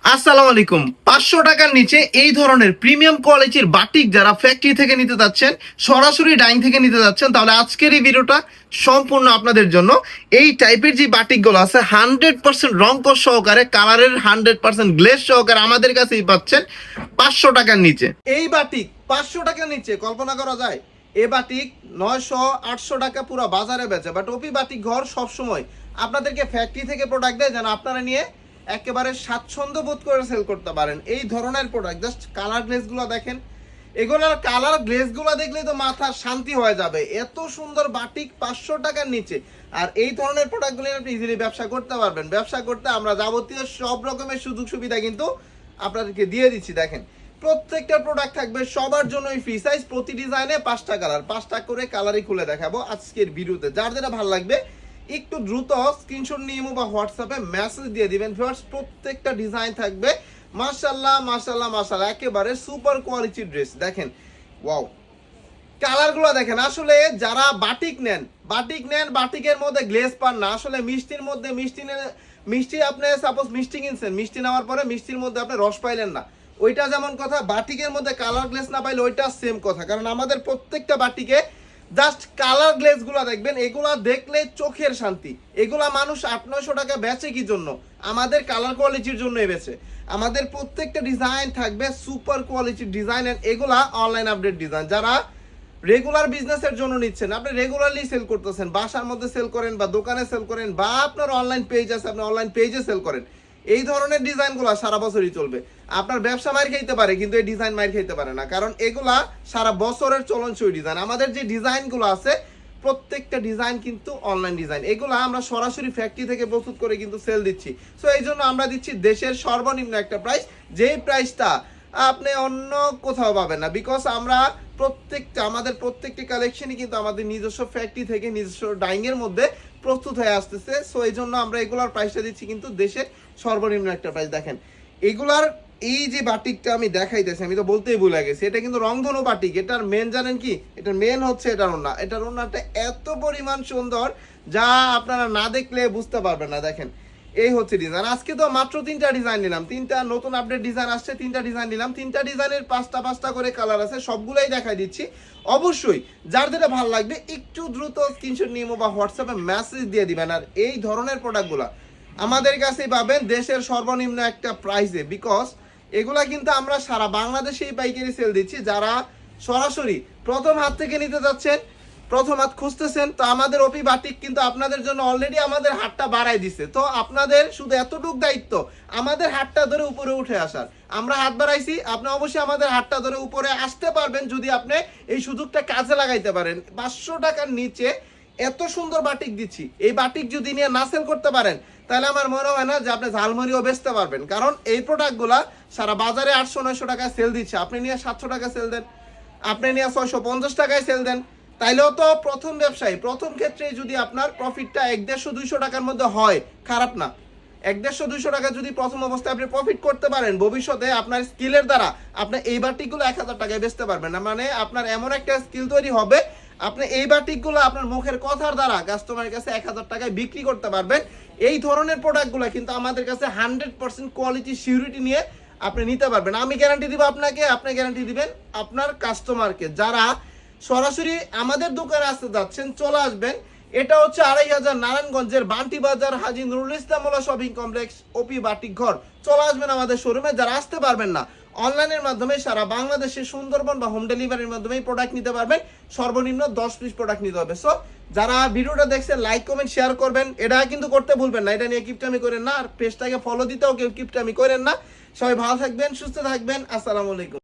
আসসালামু আলাইকুম। 500 টাকার নিচে এই ধরনের প্রিমিয়াম কোয়ালিটির বাটিক যারা ফ্যাক্টরি থেকে নিতে যাচ্ছেন, সরাসরি ডাইং থেকে নিতে যাচ্ছেন, তাহলে আজকের এই ভিডিওটা সম্পূর্ণ আপনাদের জন্য। এই টাইপের যে বাটিকগুলো আছে 100% রং কস সহকারে, কালারের 100% গ্লেজ সহকারে আমাদের কাছেই পাচ্ছেন 500 টাকার নিচে। এই বাটিক 500 টাকার নিচে কল্পনা করা যায়? এ বাটিক 900-800 টাকা পুরো বাজারে বেচে, বাট ওপি বাটিক ঘর সবসময় আপনাদেরকে ফ্যাক্টরি থেকে প্রোডাক্ট দেয় যেন আপনারা নিয়ে একেবারে স্বাচ্ছন্দ্য বোধ করে সেল করতে পারেন। এই ধরনের প্রোডাক্ট জাস্ট কালার গ্লেজগুলো দেখেন, এগুলোর কালার গ্লেজগুলো দেখলেই তো মাথা শান্তি হয়ে যাবে। এত সুন্দর বাটিক 500 টাকার নিচে, আর এই ধরনের প্রোডাক্টগুলো আপনি ইজিলি ব্যবসা করতে পারবেন। ব্যবসা করতে আমরা যাবতীয় সব রকমের সুযোগ সুবিধা কিন্তু আপনাদেরকে দিয়ে দিচ্ছি। দেখেন, প্রত্যেকটা প্রোডাক্ট থাকবে সবার জন্যই ফ্রি সাইজ, প্রতি ডিজাইনে 5টা কালার, 5টা করে কালারই খুলে দেখাবো আজকের ভিডিওতে। যার যেটা ভালো লাগবে একটু দ্রুত স্ক্রিনশট নিয়ে বা হোয়াটসঅ্যাপে মেসেজ দিয়ে দিবেন। ভিউয়ার্স, প্রত্যেকটা ডিজাইন থাকবে মাশাআল্লাহ মাশাআল্লাহ মাশাআল্লাহ, একেবারে সুপার কোয়ালিটির ড্রেস। দেখেন, ওয়াও, কালারগুলো দেখেন। আসলে যারা বাটিক নেন বাটিকের মধ্যে গ্লেজ পান না। আসলে মিষ্টির মধ্যে মিষ্টি আপনি সাপোজ মিষ্টি কিনছেন, মিষ্টি নেওয়ার পরে মিষ্টির মধ্যে আপনি রস পাইলেন না, ওইটা যেমন কথা, বাটিকের মধ্যে কালার গ্লেজ না পাইলে ওইটা সেম কথা। কারণ আমাদের প্রত্যেকটা বাটিকে জাস্ট কালার গ্লেজগুলো দেখবেন, এগুলা দেখলে চোখের শান্তি। এগুলা মানুষ 800-900 টাকা বেচে কি জন্য? আমাদের কালার কোয়ালিটির জন্যই বেচে। আমাদের প্রত্যেকটা ডিজাইন থাকবে সুপার কোয়ালিটির ডিজাইন, এগুলা অনলাইন আপডেট ডিজাইন। যারা রেগুলার বিজনেসের জন্য নিচ্ছেন, আপনি রেগুলারলি সেল করতেছেন, বাসার মধ্যে সেল করেন বা দোকানে সেল করেন, বা আপনার অনলাইন পেজ আছে, আপনি অনলাইন পেজে সেল করেন, এই ধরনের ডিজাইনগুলো সারা বছরই চলবে। আপনার ব্যবসা মার খাইতে পারে কিন্তু এই ডিজাইন মার খাইতে পারে না, কারণ এগুলা সারা বছরের চলনসই ডিজাইন। আমাদের যে ডিজাইনগুলো আছে প্রত্যেকটা ডিজাইন কিন্তু অনলাইন ডিজাইন, এগুলো আমরা সরাসরি ফ্যাক্টরি থেকে প্রস্তুত করে কিন্তু সেল দিচ্ছি। সো এই জন্য আমরা দিচ্ছি দেশের সর্বনিম্ন একটা প্রাইস, যেই প্রাইসটা আপনি অন্য কোথাও পাবেন না। বিকজ আমরা আমাদের প্রত্যেকটি কালেকশনই কিন্তু আমাদের নিজস্ব ফ্যাক্টরি থেকে নিজস্ব ডাইং এর মধ্যে প্রস্তুত হয়ে আসতেছে। সো এই জন্য আমরা এগুলার প্রাইসটা দিচ্ছি কিন্তু দেশের সর্বনিম্ন একটা প্রাইস। দেখেন, এগুলার এই যে বাটিকটা আমি দেখাইতেছি, আমি তো বলতেই ভুলে গেছি, এটা কিন্তু রংধনু বাটিক। এটার মেন জানেন কি? এটার মেন হচ্ছে এটার ওড়না। এটার ওড়নাটা এত পরিমাণ সুন্দর যা আপনারা না দেখলে বুঝতে পারবেন না। দেখেন, এই হচ্ছে ডিজাইন। আজকে তো মাত্র 3টা ডিজাইন নিলাম, 3টা নতুন আপডেট ডিজাইন আসছে, 3টা ডিজাইন নিলাম। 3টা ডিজাইনের 5টা করে কালার আছে, সবগুলাই দেখাই দিচ্ছি। অবশ্যই যার যেটা ভালো লাগবে একটু দ্রুত স্ক্রিনশট নিয়ে বা হোয়াটসঅ্যাপে মেসেজ দিয়ে দিবেন। আর এই ধরনের প্রোডাক্টগুলো আমাদের কাছেই পাবেন দেশের সর্বনিম্ন একটা প্রাইসে। বিকজ এগুলা কিন্তু আমরা সারা বাংলাদেশেই পাইকারি সেল দিচ্ছি। যারা সরাসরি প্রথম হাত থেকে নিতে যাচ্ছেন, প্রথম হাত খুঁজতেছেন, তো আমাদের ওপি বাটিক কিন্তু আপনাদের জন্য অলরেডি আমাদের হাতটা বাড়াই দিছে। তো আপনাদের শুধু এতটুক দায়িত্ব আমাদের হাতটা ধরে উপরে উঠে আসার। আমরা হাত বাড়াইছি, আপনি অবশ্যই আমাদের হাতটা ধরে উপরে আসতে পারবেন যদি আপনি এই সুযোগটা কাজে লাগাইতে পারেন। 500 টাকার নিচে এত সুন্দর বাটিক দিচ্ছি, এই বাটিক যদি নিয়ে না সেল করতে পারেন তাহলে আমার মনে হয় না যে আপনি ঝালমুড়িও বেচতে পারবেন। কারণ এই প্রোডাক্টগুলা সারা বাজারে 800-900 টাকায় সেল দিচ্ছে, আপনি নিয়ে 700 টাকা সেল দেন, আপনি নিয়ে 650 টাকায় সেল দেন, তাইলেও তো প্রথম ব্যবসায়ী। প্রথম ক্ষেত্রে যদি আপনার প্রফিটটা 150-200 টাকার মধ্যে হয়, খারাপ না। 150-200 টাকা যদি প্রথম অবস্থায় আপনি প্রফিট করতে পারেন, ভবিষ্যতে আপনার স্কিলের দ্বারা আপনি এই বাটিকগুলো 1000 টাকায় বেচতে পারবেন না। মানে আপনার এমন একটা স্কিল তৈরি হবে, আপনি এই বাটিকগুলো আপনার মুখের কথার দ্বারা কাস্টমারের কাছে 1000 টাকায় বিক্রি করতে পারবেন। এই ধরনের প্রোডাক্টগুলো কিন্তু আমাদের কাছে 100% কোয়ালিটি সিউরিটি নিয়ে আপনি নিতে পারবেন। আমি গ্যারান্টি দিব আপনাকে, আপনি গ্যারান্টি দিবেন আপনার কাস্টমারকে। যারা সরাসরি আমাদের দোকানে আসতে যাচ্ছেন চলে আসবেন। এটা হচ্ছে 2500 নারায়ণগঞ্জের বান্টি বাজার হাজী নুরুল ইসলাম শপিং কমপ্লেক্স, ওপি বাটিক ঘর। চলে আসবেন আমাদের শোরুমে। যারা আসতে পারবেন না, অনলাইনের মাধ্যমে সারা বাংলাদেশে সুন্দরবন বা হোম ডেলিভারির মাধ্যমে প্রোডাক্ট নিতে পারবেন। সর্বনিম্ন 10 পিস প্রোডাক্ট নিতে হবে। সো যারা ভিডিওটা দেখছেন লাইক কমেন্ট শেয়ার করবেন, এটা কিন্তু করতে ভুলবেন না। এটা নিয়ে কিপটামি করেন না, আর পেজটাকে ফলো দিতেও কেউ কিপটামি করেন না। সবাই ভালো থাকবেন, সুস্থ থাকবেন। আসসালামু আলাইকুম।